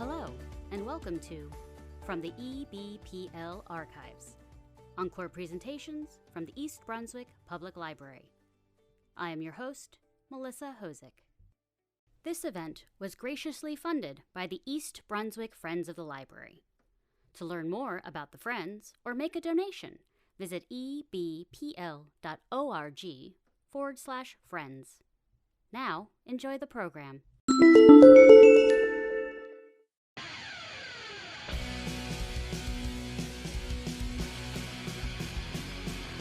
Hello, and welcome to From the EBPL Archives, Encore presentations from the East Brunswick Public Library. I am your host, Melissa Hosick. This event was graciously funded by the East Brunswick Friends of the Library. To learn more about the Friends or make a donation, visit ebpl.org/friends. Now, enjoy the program.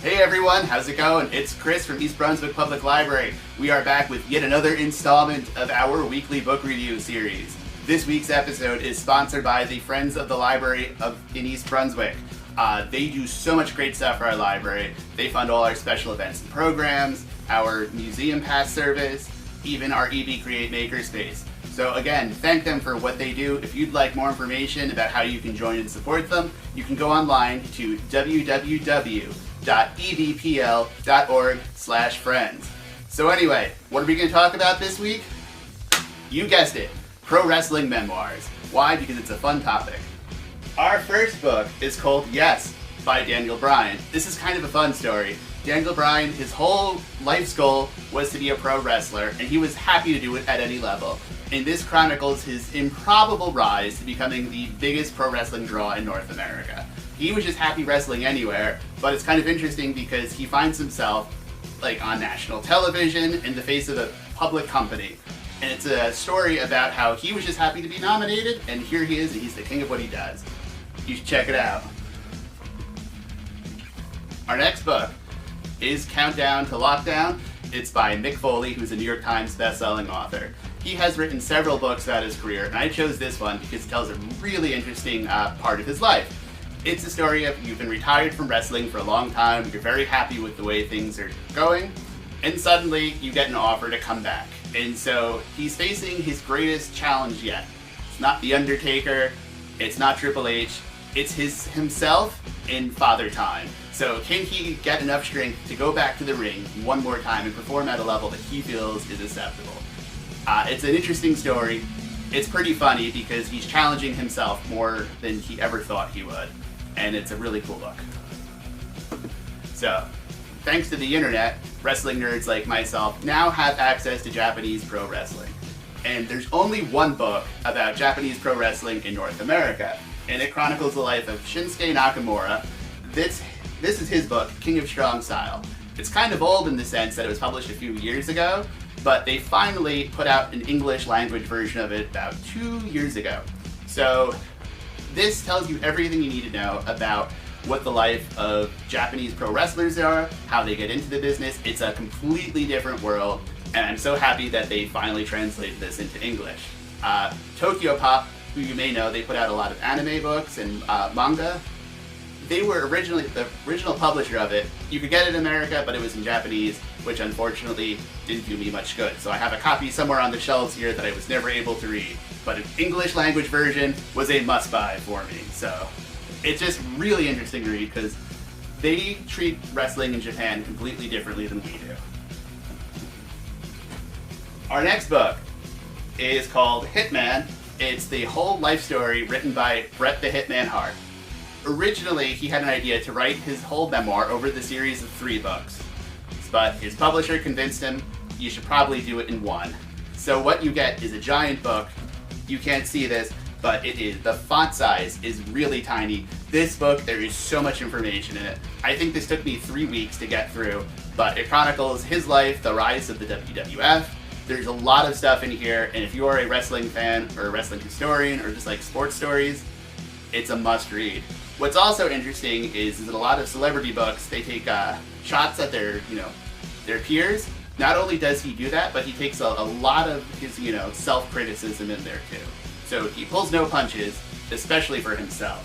Hey everyone, how's it going? It's Chris from East Brunswick Public Library. We are back with yet another installment of our weekly book review series. This week's episode is sponsored by the Friends of the Library in East Brunswick. They do so much great stuff for our library. They fund all our special events and programs, our museum pass service, even our EB Create Makerspace. So again, thank them for what they do. If you'd like more information about how you can join and support them, you can go online to www.ebpl.org/friends. So anyway, what are we going to talk about this week? You guessed it, pro wrestling memoirs. Why? Because it's a fun topic. Our first book is called Yes by Daniel Bryan. This is kind of a fun story. Daniel Bryan, his whole life's goal was to be a pro wrestler, and he was happy to do it at any level. And this chronicles his improbable rise to becoming the biggest pro wrestling draw in North America. He was just happy wrestling anywhere, but it's kind of interesting because he finds himself on national television in the face of a public company. And it's a story about how he was just happy to be nominated, and here he is, and he's the king of what he does. You should check it out. Our next book is Countdown to Lockdown. It's by Mick Foley, who's a New York Times best-selling author. He has written several books about his career, and I chose this one because it tells a really interesting part of his life. It's a story of you've been retired from wrestling for a long time, you're very happy with the way things are going, and suddenly you get an offer to come back. And so he's facing his greatest challenge yet. It's not The Undertaker, it's not Triple H, it's himself in Father Time. So can he get enough strength to go back to the ring one more time and perform at a level that he feels is acceptable? It's an interesting story. It's pretty funny because he's challenging himself more than he ever thought he would. And it's a really cool book. So, thanks to the internet, wrestling nerds like myself now have access to Japanese pro wrestling. And there's only one book about Japanese pro wrestling in North America, and it chronicles the life of Shinsuke Nakamura. This is his book, King of Strong Style. It's kind of old in the sense that it was published a few years ago, but they finally put out an English language version of it about 2 years ago. So this tells you everything you need to know about what the life of Japanese pro wrestlers are, how they get into the business. It's a completely different world, and I'm so happy that they finally translated this into English. Tokyo Pop, who you may know, they put out a lot of anime books and manga. They were originally the original publisher of it. You could get it in America, but it was in Japanese, which unfortunately didn't do me much good. So I have a copy somewhere on the shelves here that I was never able to read. But an English language version was a must-buy for me. So it's just really interesting to read because they treat wrestling in Japan completely differently than we do. Our next book is called Hitman. It's the whole life story written by Bret the Hitman Hart. Originally, he had an idea to write his whole memoir over the series of 3 books, but his publisher convinced him you should probably do it in one. So what you get is a giant book. You can't see this, but the font size is really tiny. This book, there is so much information in it. I think this took me 3 weeks to get through, but it chronicles his life, the rise of the WWF. There's a lot of stuff in here, and if you are a wrestling fan or a wrestling historian or just like sports stories, it's a must read. What's also interesting is that a lot of celebrity books, they take shots at their peers. Not only does he do that, but he takes a lot of his, self-criticism in there too. So he pulls no punches, especially for himself.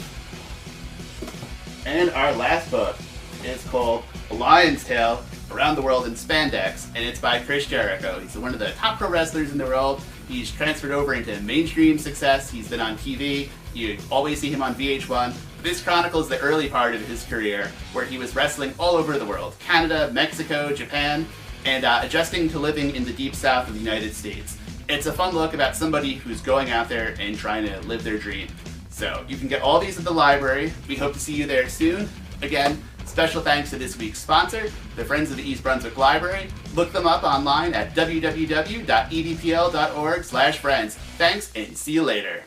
And our last book is called A Lion's Tale Around the World in Spandex, and it's by Chris Jericho. He's one of the top pro wrestlers in the world. He's transferred over into mainstream success. He's been on TV. You always see him on VH1. This chronicles the early part of his career where he was wrestling all over the world. Canada, Mexico, Japan, and adjusting to living in the deep south of the United States. It's a fun look about somebody who's going out there and trying to live their dream. So you can get all these at the library. We hope to see you there soon. Again, special thanks to this week's sponsor, the Friends of the East Brunswick Library. Look them up online at www.ebpl.org/friends. Thanks, and see you later.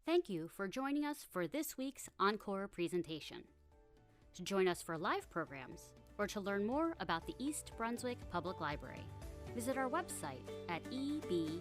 Thank you for joining us for this week's Encore presentation. To join us for live programs, or to learn more about the East Brunswick Public Library, visit our website at ebpl.org.